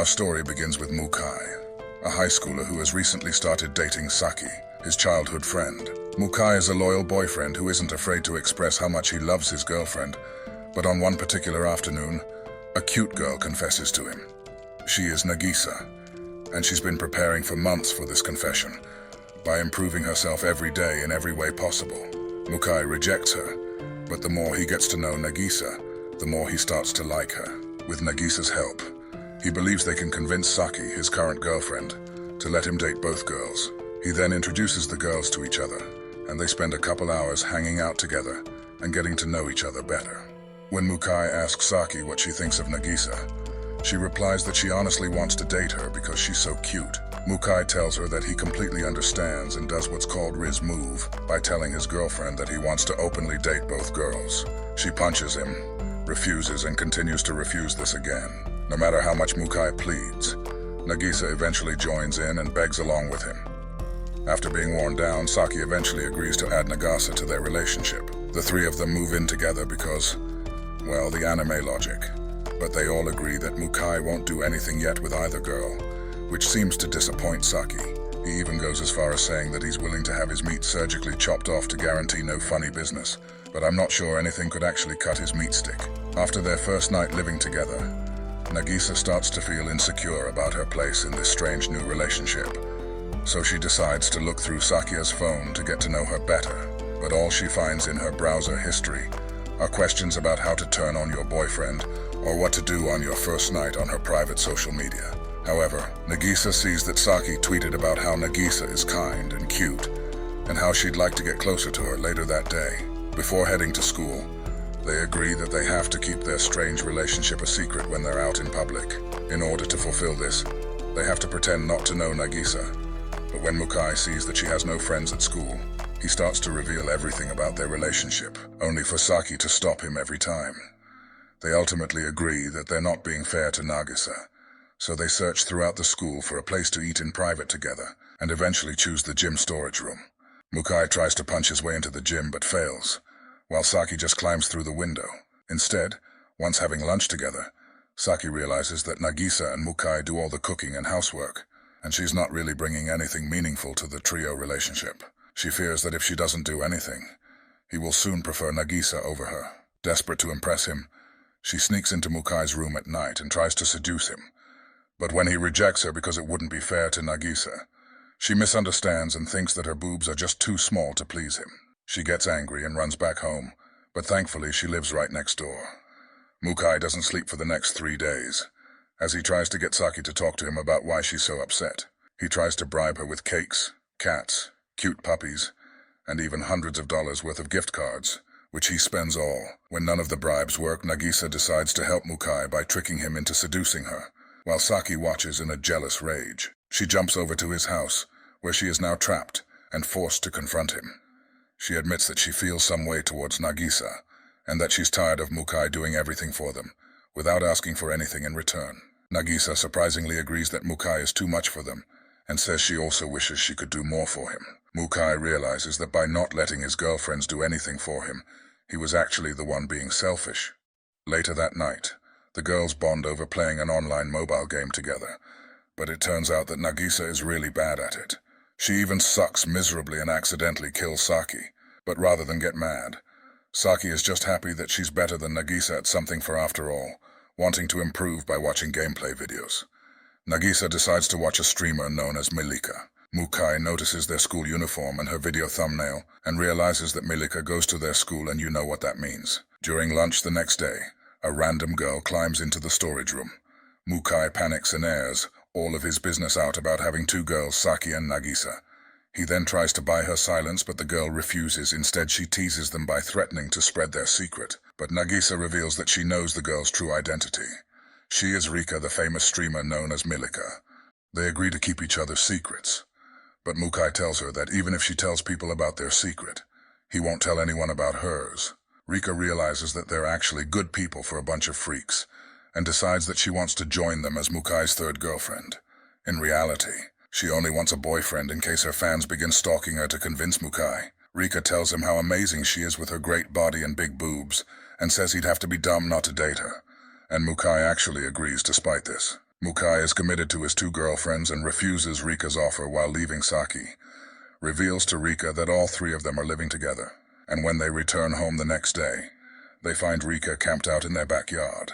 story begins with Mukai, a high schooler who has recently started dating Saki, his childhood friend. Mukai is a loyal boyfriend who isn't afraid to express how much he loves his girlfriend, but on one particular afternoon, a cute girl confesses to him. She is Nagisa, and she's been preparing for months for this confession, by improving herself every day in every way possible. Mukai rejects her, but the more he gets to know Nagisa, the more he starts to like her. With Nagisa's help, he believes they can convince Saki, his current girlfriend, to let him date both girls. He then introduces the girls to each other, and they spend a couple hours hanging out together and getting to know each other better. When Mukai asks Saki what she thinks of Nagisa, she replies that she honestly wants to date her because she's so cute. Mukai tells her that he completely understands and does what's called Rizzes move by telling his girlfriend that he wants to openly date both girls. She punches him, refuses, and continues to refuse this again. No matter how much Mukai pleads, Nagisa eventually joins in and begs along with him. After being worn down, Saki eventually agrees to add Nagisa to their relationship. The three of them move in together because, well, the anime logic. But they all agree that Mukai won't do anything yet with either girl, which seems to disappoint Saki. He even goes as far as saying that he's willing to have his meat surgically chopped off to guarantee no funny business, but I'm not sure anything could actually cut his meat stick. After their first night living together, Nagisa starts to feel insecure about her place in this strange new relationship, so she decides to look through Saki's phone to get to know her better. But all she finds in her browser history are questions about how to turn on your boyfriend or what to do on your first night on her private social media. However, Nagisa sees that Saki tweeted about how Nagisa is kind and cute and how she'd like to get closer to her later that day. Before heading to school, they agree that they have to keep their strange relationship a secret when they're out in public. In order to fulfill this, they have to pretend not to know Nagisa. But when Mukai sees that she has no friends at school, he starts to reveal everything about their relationship, only for Saki to stop him every time. They ultimately agree that they're not being fair to Nagisa, so they search throughout the school for a place to eat in private together, and eventually choose the gym storage room. Mukai tries to punch his way into the gym but fails, while Saki just climbs through the window. Instead, once having lunch together, Saki realizes that Nagisa and Mukai do all the cooking and housework, and she's not really bringing anything meaningful to the trio relationship. She fears that if she doesn't do anything, he will soon prefer Nagisa over her. Desperate to impress him, she sneaks into Mukai's room at night and tries to seduce him. But when he rejects her because it wouldn't be fair to Nagisa, she misunderstands and thinks that her boobs are just too small to please him. She gets angry and runs back home, but thankfully she lives right next door. Mukai doesn't sleep for the next 3 days, as he tries to get Saki to talk to him about why she's so upset. He tries to bribe her with cakes, cats, cute puppies, and even hundreds of dollars worth of gift cards, which he spends all. When none of the bribes work, Nagisa decides to help Mukai by tricking him into seducing her, while Saki watches in a jealous rage. She jumps over to his house, where she is now trapped and forced to confront him. She admits that she feels some way towards Nagisa, and that she's tired of Mukai doing everything for them, without asking for anything in return. Nagisa surprisingly agrees that Mukai is too much for them, and says she also wishes she could do more for him. Mukai realizes that by not letting his girlfriends do anything for him, he was actually the one being selfish. Later that night, the girls bond over playing an online mobile game together, but it turns out that Nagisa is really bad at it. She even sucks miserably and accidentally kills Saki, but rather than get mad, Saki is just happy that she's better than Nagisa at something for after all, wanting to improve by watching gameplay videos. Nagisa decides to watch a streamer known as Milika. Mukai notices their school uniform and her video thumbnail and realizes that Milika goes to their school, and you know what that means. During lunch the next day, a random girl climbs into the storage room. Mukai panics and airs all of his business out about having 2 girls, Saki and Nagisa. He then tries to buy her silence, but the girl refuses. Instead, she teases them by threatening to spread their secret. But Nagisa reveals that she knows the girl's true identity. She is Rika, the famous streamer known as Milika. They agree to keep each other's secrets, but Mukai tells her that even if she tells people about their secret, he won't tell anyone about hers. Rika realizes that they're actually good people for a bunch of freaks, and decides that she wants to join them as Mukai's third girlfriend. In reality, she only wants a boyfriend in case her fans begin stalking her to convince Mukai. Rika tells him how amazing she is with her great body and big boobs, and says he'd have to be dumb not to date her. And Mukai actually agrees despite this. Mukai is committed to his two girlfriends and refuses Rika's offer while leaving Saki. Reveals to Rika that all three of them are living together, and when they return home the next day, they find Rika camped out in their backyard.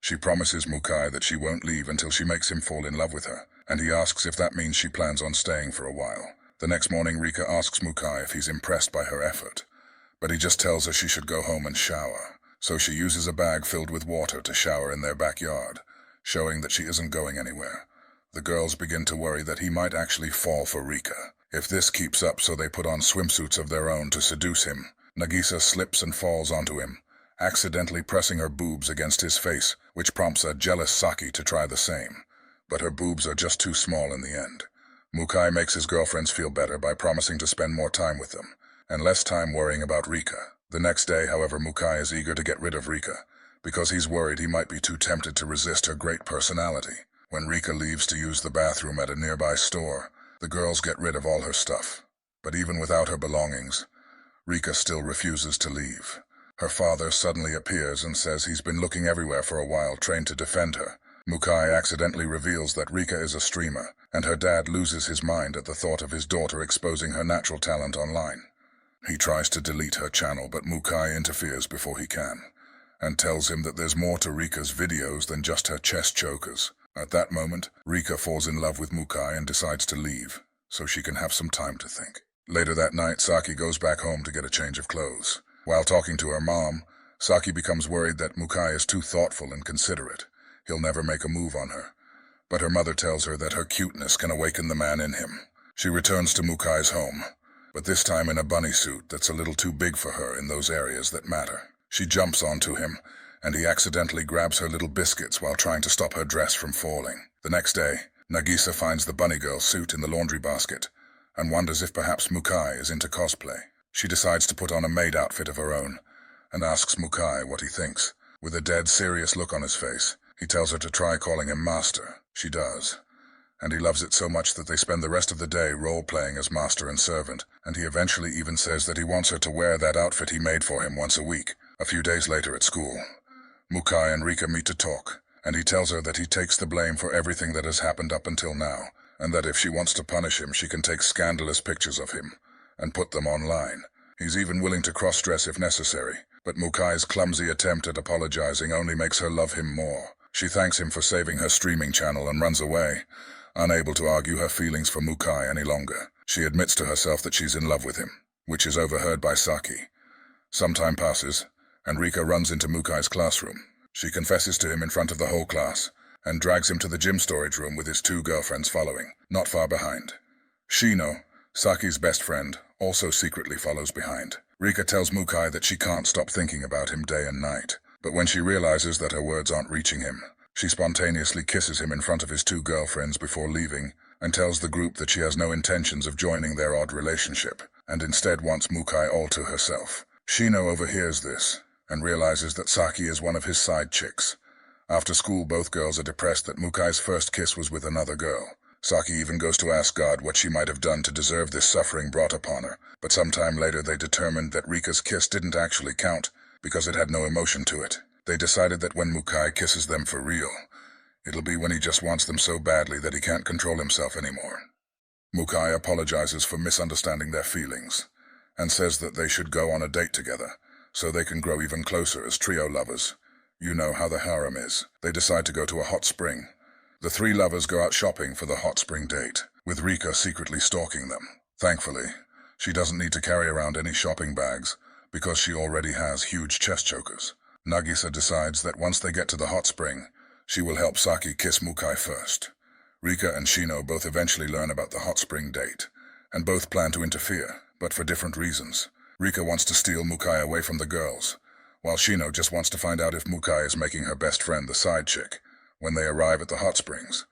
She promises Mukai that she won't leave until she makes him fall in love with her, and he asks if that means she plans on staying for a while. The next morning, Rika asks Mukai if he's impressed by her effort, but he just tells her she should go home and shower. So she uses a bag filled with water to shower in their backyard, showing that she isn't going anywhere. The girls begin to worry that he might actually fall for Rika if this keeps up, so they put on swimsuits of their own to seduce him. Nagisa slips and falls onto him, accidentally pressing her boobs against his face, which prompts a jealous Saki to try the same. But her boobs are just too small in the end. Mukai makes his girlfriends feel better by promising to spend more time with them, and less time worrying about Rika. The next day, however, Mukai is eager to get rid of Rika, because he's worried he might be too tempted to resist her great personality. When Rika leaves to use the bathroom at a nearby store, the girls get rid of all her stuff. But even without her belongings, Rika still refuses to leave. Her father suddenly appears and says he's been looking everywhere for a while, trained to defend her. Mukai accidentally reveals that Rika is a streamer, and her dad loses his mind at the thought of his daughter exposing her natural talent online. He tries to delete her channel, but Mukai interferes before he can, and tells him that there's more to Rika's videos than just her chest chokers. At that moment, Rika falls in love with Mukai and decides to leave, so she can have some time to think. Later that night, Saki goes back home to get a change of clothes. While talking to her mom, Saki becomes worried that Mukai is too thoughtful and considerate. He'll never make a move on her. But her mother tells her that her cuteness can awaken the man in him. She returns to Mukai's home, but this time in a bunny suit that's a little too big for her in those areas that matter. She jumps onto him, and he accidentally grabs her little biscuits while trying to stop her dress from falling. The next day, Nagisa finds the bunny girl suit in the laundry basket, and wonders if perhaps Mukai is into cosplay. She decides to put on a maid outfit of her own, and asks Mukai what he thinks. With a dead serious look on his face, he tells her to try calling him master. She does, and he loves it so much that they spend the rest of the day role-playing as master and servant, and he eventually even says that he wants her to wear that outfit he made for him once a week. A few days later at school, Mukai and Rika meet to talk, and he tells her that he takes the blame for everything that has happened up until now, and that if she wants to punish him, she can take scandalous pictures of him and put them online. He's even willing to cross-dress if necessary, but Mukai's clumsy attempt at apologizing only makes her love him more. She thanks him for saving her streaming channel and runs away, unable to argue her feelings for Mukai any longer. She admits to herself that she's in love with him, which is overheard by Saki. Some time passes, and Rika runs into Mukai's classroom. She confesses to him in front of the whole class, and drags him to the gym storage room with his two girlfriends following, not far behind. Shino, Saki's best friend, also secretly follows behind. Rika tells Mukai that she can't stop thinking about him day and night, but when she realizes that her words aren't reaching him, she spontaneously kisses him in front of his two girlfriends before leaving, and tells the group that she has no intentions of joining their odd relationship, and instead wants Mukai all to herself. Shino overhears this, and realizes that Saki is one of his side chicks. After school, both girls are depressed that Mukai's first kiss was with another girl. Saki even goes to ask God what she might have done to deserve this suffering brought upon her, but sometime later they determined that Rika's kiss didn't actually count, because it had no emotion to it. They decided that when Mukai kisses them for real, it'll be when he just wants them so badly that he can't control himself anymore. Mukai apologizes for misunderstanding their feelings, and says that they should go on a date together, so they can grow even closer as trio lovers. You know how the harem is. They decide to go to a hot spring. The three lovers go out shopping for the hot spring date, with Rika secretly stalking them. Thankfully, she doesn't need to carry around any shopping bags, because she already has huge chest chokers. Nagisa decides that once they get to the hot spring, she will help Saki kiss Mukai first. Rika and Shino both eventually learn about the hot spring date, and both plan to interfere, but for different reasons. Rika wants to steal Mukai away from the girls, while Shino just wants to find out if Mukai is making her best friend the side chick. When they arrive at the hot springs,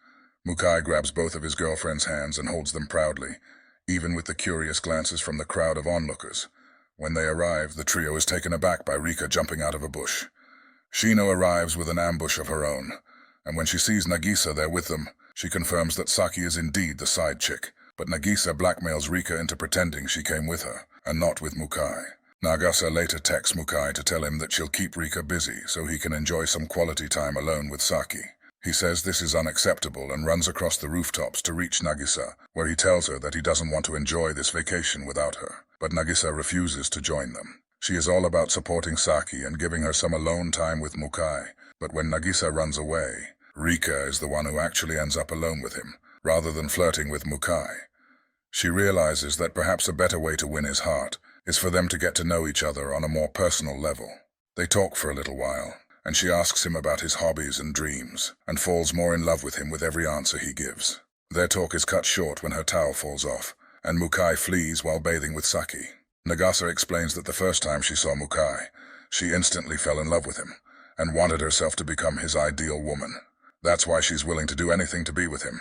Mukai grabs both of his girlfriend's hands and holds them proudly, even with the curious glances from the crowd of onlookers. When they arrive, the trio is taken aback by Rika jumping out of a bush. Shino arrives with an ambush of her own, and when she sees Nagisa there with them, she confirms that Saki is indeed the side chick, but Nagisa blackmails Rika into pretending she came with her, and not with Mukai. Nagisa later texts Mukai to tell him that she'll keep Rika busy so he can enjoy some quality time alone with Saki. He says this is unacceptable and runs across the rooftops to reach Nagisa, where he tells her that he doesn't want to enjoy this vacation without her. But Nagisa refuses to join them. She is all about supporting Saki and giving her some alone time with Mukai. But when Nagisa runs away, Rika is the one who actually ends up alone with him, rather than flirting with Mukai. She realizes that perhaps a better way to win his heart is for them to get to know each other on a more personal level. They talk for a little while, and she asks him about his hobbies and dreams, and falls more in love with him with every answer he gives. Their talk is cut short when her towel falls off, and Mukai flees while bathing with Saki. Nagasa explains that the first time she saw Mukai, she instantly fell in love with him, and wanted herself to become his ideal woman. That's why she's willing to do anything to be with him,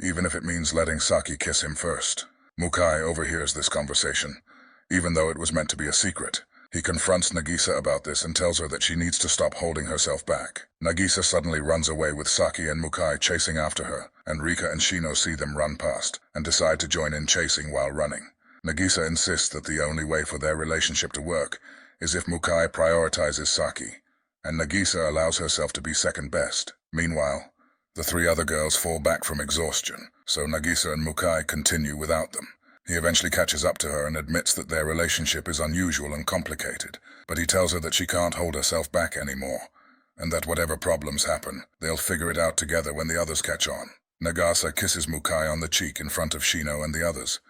even if it means letting Saki kiss him first. Mukai overhears this conversation, even though it was meant to be a secret. He confronts Nagisa about this and tells her that she needs to stop holding herself back. Nagisa suddenly runs away with Saki and Mukai chasing after her, and Rika and Shino see them run past and decide to join in chasing while running. Nagisa insists that the only way for their relationship to work is if Mukai prioritizes Saki, and Nagisa allows herself to be second best. Meanwhile, the three other girls fall back from exhaustion, so Nagisa and Mukai continue without them. He eventually catches up to her and admits that their relationship is unusual and complicated, but he tells her that she can't hold herself back anymore, and that whatever problems happen, they'll figure it out together when the others catch on. Nagasa kisses Mukai on the cheek in front of Shino and the others.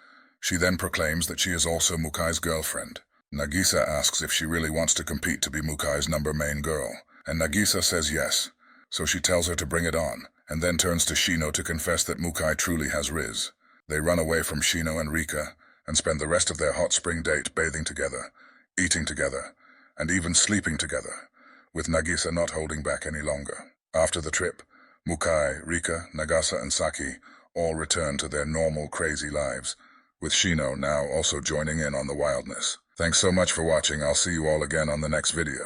She then proclaims that she is also Mukai's girlfriend. Nagisa asks if she really wants to compete to be Mukai's number main girl, and Nagisa says yes, so she tells her to bring it on, and then turns to Shino to confess that Mukai truly has Riz. They run away from Shino and Rika, and spend the rest of their hot spring date bathing together, eating together, and even sleeping together, with Nagisa not holding back any longer. After the trip, Mukai, Rika, Nagasa, and Saki all return to their normal crazy lives, with Shino now also joining in on the wildness. Thanks so much for watching. I'll see you all again on the next video.